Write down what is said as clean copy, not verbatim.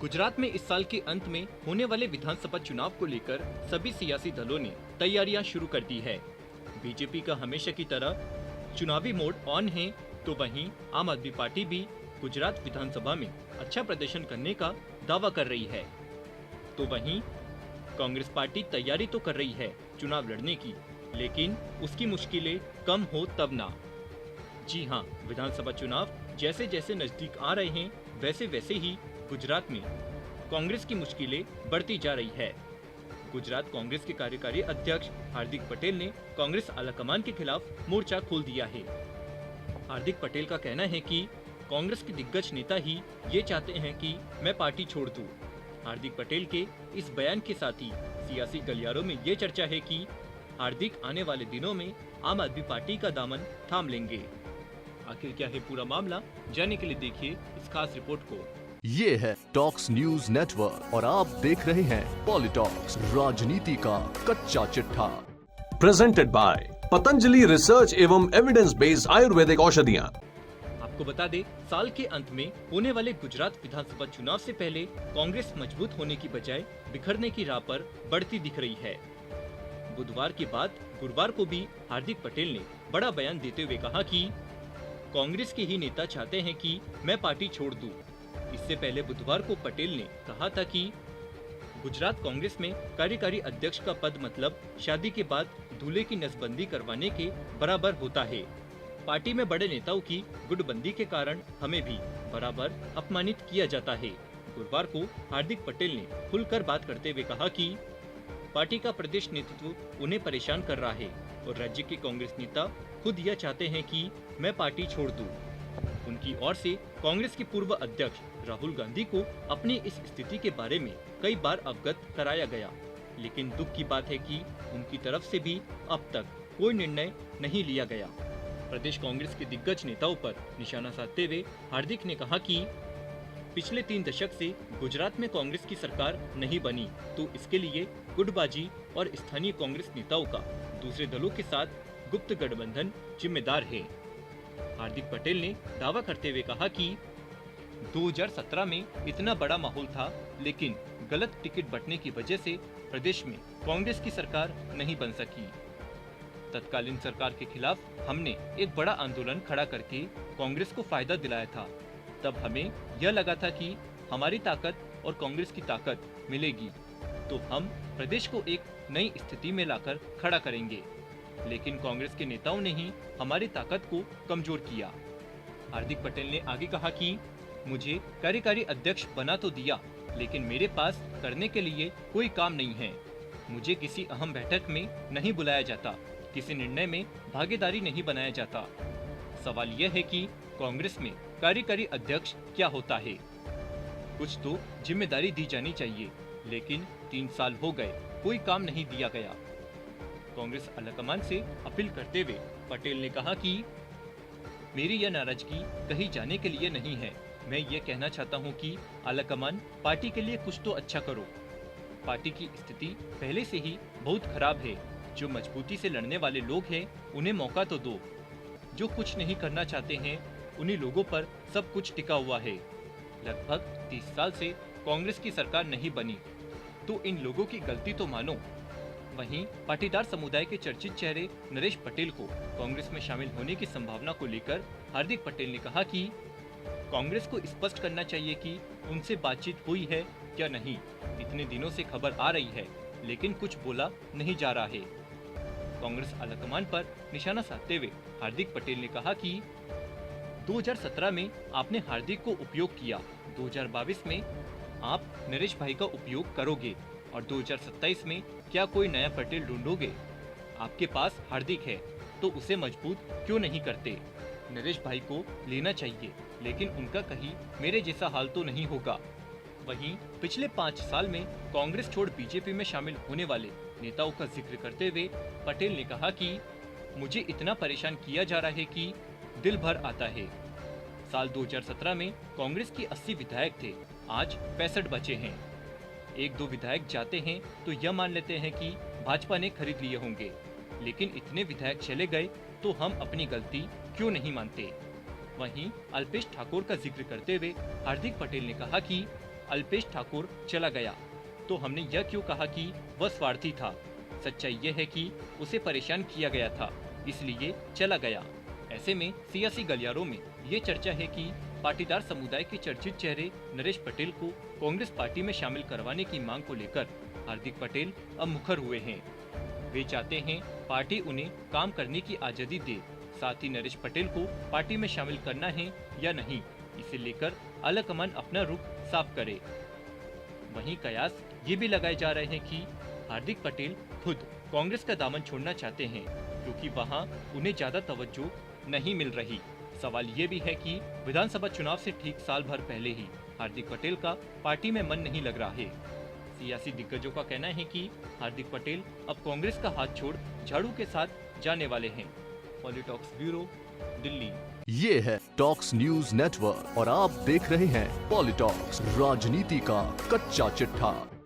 गुजरात में इस साल के अंत में होने वाले विधानसभा चुनाव को लेकर सभी सियासी दलों ने तैयारियां शुरू कर दी है। बीजेपी का हमेशा की तरह चुनावी मोड ऑन है, तो वहीं आम आदमी पार्टी भी गुजरात विधानसभा में अच्छा प्रदर्शन करने का दावा कर रही है। तो वहीं कांग्रेस पार्टी तैयारी तो कर रही है चुनाव लड़ने की, लेकिन उसकी मुश्किलें कम हो तब ना। जी हाँ, विधानसभा चुनाव जैसे जैसे नजदीक आ रहे हैं, वैसे वैसे ही गुजरात में कांग्रेस की मुश्किलें बढ़ती जा रही है। गुजरात कांग्रेस के कार्यकारी अध्यक्ष हार्दिक पटेल ने कांग्रेस आलाकमान के खिलाफ मोर्चा खोल दिया है। हार्दिक पटेल का कहना है कि कांग्रेस के दिग्गज नेता ही ये चाहते हैं कि मैं पार्टी छोड़ दूं। हार्दिक पटेल के इस बयान के साथ ही सियासी गलियारों में ये चर्चा है कि हार्दिक आने वाले दिनों में आम आदमी पार्टी का दामन थाम लेंगे। आखिर क्या है पूरा मामला, जानने के लिए देखिए इस खास रिपोर्ट को। ये है टॉक्स न्यूज नेटवर्क और आप देख रहे हैं पॉलिटॉक्स, राजनीति का कच्चा चिट्ठा। प्रेजेंटेड बाय पतंजलि रिसर्च एवं एविडेंस बेस्ड आयुर्वेदिक औषधियाँ। आपको बता दें, साल के अंत में होने वाले गुजरात विधानसभा चुनाव से पहले कांग्रेस मजबूत होने की बजाय बिखरने की राह पर बढ़ती दिख रही है। बुधवार के बाद गुरुवार को भी हार्दिक पटेल ने बड़ा बयान देते हुए कहा कि कांग्रेस के ही नेता चाहते हैं कि मैं पार्टी छोड़ दूं। इससे पहले बुधवार को पटेल ने कहा था कि गुजरात कांग्रेस में कार्यकारी अध्यक्ष का पद मतलब शादी के बाद दूल्हे की नसबंदी करवाने के बराबर होता है। पार्टी में बड़े नेताओं की गुटबंदी के कारण हमें भी बराबर अपमानित किया जाता है। गुरुवार को हार्दिक पटेल ने खुलकर बात करते हुए कहा कि पार्टी का प्रदेश नेतृत्व उन्हें परेशान कर रहा है और राज्य के कांग्रेस नेता खुद यह चाहते हैं कि मैं पार्टी छोड़ दूं। उनकी ओर से कांग्रेस के पूर्व अध्यक्ष राहुल गांधी को अपनी इस स्थिति के बारे में कई बार अवगत कराया गया, लेकिन दुख की बात है कि उनकी तरफ से भी अब तक कोई निर्णय नहीं लिया गया। प्रदेश कांग्रेस के दिग्गज नेताओं पर निशाना साधते हुए हार्दिक ने कहा कि पिछले 3 दशक से गुजरात में कांग्रेस की सरकार नहीं बनी, तो इसके लिए गुटबाजी और स्थानीय कांग्रेस नेताओं का दूसरे दलों के साथ गुप्त गठबंधन जिम्मेदार है। हार्दिक पटेल ने दावा करते हुए कहा कि 2017 में इतना बड़ा माहौल था, लेकिन गलत टिकट बंटने की वजह से प्रदेश में कांग्रेस की सरकार नहीं बन सकी। तत्कालीन सरकार के खिलाफ हमने एक बड़ा आंदोलन खड़ा करके कांग्रेस को फायदा दिलाया था। तब हमें यह लगा था कि हमारी ताकत और कांग्रेस की ताकत मिलेगी तो हम प्रदेश को एक नई स्थिति में लाकर खड़ा करेंगे, लेकिन कांग्रेस के नेताओं ने ही हमारी ताकत को कमजोर किया। हार्दिक पटेल ने आगे कहा कि मुझे कार्यकारी अध्यक्ष बना तो दिया, लेकिन मेरे पास करने के लिए कोई काम नहीं है। मुझे किसी अहम बैठक में नहीं बुलाया जाता, किसी निर्णय में भागीदारी नहीं बनाया जाता। सवाल यह है कि कांग्रेस में कार्यकारी अध्यक्ष क्या होता है? कुछ तो जिम्मेदारी दी जानी चाहिए, लेकिन 3 साल हो गए, कोई काम नहीं दिया गया। कांग्रेस आलाकमान से अपील करते हुए पटेल ने कहा कि मेरी यह नाराजगी कहीं जाने के लिए नहीं है। मैं ये कहना चाहता हूँ कि आलाकमान पार्टी के लिए कुछ तो अच्छा करो। पार्टी की स्थिति पहले से ही बहुत खराब है। जो मजबूती से लड़ने वाले लोग हैं, उन्हें मौका तो दो। जो कुछ नहीं करना चाहते हैं, उन्हीं लोगों पर सब कुछ टिका हुआ है। लगभग 30 साल से कांग्रेस की सरकार नहीं बनी, तो इन लोगों की गलती तो मानो। वहीं पाटीदार समुदाय के चर्चित चेहरे नरेश पटेल को कांग्रेस में शामिल होने की संभावना को लेकर हार्दिक पटेल ने कहा कि कांग्रेस को स्पष्ट करना चाहिए कि उनसे बातचीत हुई है क्या नहीं। इतने दिनों से खबर आ रही है, लेकिन कुछ बोला नहीं जा रहा है। कांग्रेस आलाकमान पर निशाना साधते हुए हार्दिक पटेल ने कहा कि 2017 में आपने हार्दिक को उपयोग किया, 2022 में आप नरेश भाई का उपयोग करोगे और 2027 में क्या कोई नया पटेल ढूंढोगे? आपके पास हार्दिक है तो उसे मजबूत क्यों नहीं करते? नरेश भाई को लेना चाहिए, लेकिन उनका कहीं मेरे जैसा हाल तो नहीं होगा। वहीं पिछले 5 साल में कांग्रेस छोड़ बीजेपी में शामिल होने वाले नेताओं का जिक्र करते हुए पटेल ने कहा कि मुझे इतना परेशान किया जा रहा है कि दिल भर आता है। साल 2017 में कांग्रेस के 80 विधायक थे, आज 65 बचे हैं। 1-2 विधायक जाते हैं तो यह मान लेते हैं कि भाजपा ने खरीद लिए होंगे, लेकिन इतने विधायक चले गए तो हम अपनी गलती क्यों नहीं मानते? वहीं अल्पेश ठाकोर का जिक्र करते हुए हार्दिक पटेल ने कहा कि अल्पेश ठाकुर चला गया तो हमने यह क्यों कहा कि वह स्वार्थी था? सच्चाई यह है कि उसे परेशान किया गया था, इसलिए चला गया। ऐसे में सियासी गलियारों में ये चर्चा है कि पाटीदार समुदाय के चर्चित चेहरे नरेश पटेल को कांग्रेस पार्टी में शामिल करवाने की मांग को लेकर हार्दिक पटेल अब मुखर हुए हैं। वे चाहते हैं पार्टी उन्हें काम करने की आजादी दे, साथ ही नरेश पटेल को पार्टी में शामिल करना है या नहीं, इसे लेकर आलाकमान अपना रुख साफ करे। वहीं कयास ये भी लगाए जा रहे हैं कि हार्दिक पटेल खुद कांग्रेस का दामन छोड़ना चाहते हैं क्योंकि वहां उन्हें ज्यादा तवज्जो नहीं मिल रही। सवाल ये भी है कि विधानसभा चुनाव से ठीक साल भर पहले ही हार्दिक पटेल का पार्टी में मन नहीं लग रहा है। सियासी दिग्गजों का कहना है कि हार्दिक पटेल अब कांग्रेस का हाथ छोड़ झाड़ू के साथ जाने वाले हैं। पॉलिटॉक्स ब्यूरो, दिल्ली। ये है टॉक्स न्यूज नेटवर्क और आप देख रहे हैं पॉलिटॉक्स, राजनीति का कच्चा चिट्ठा।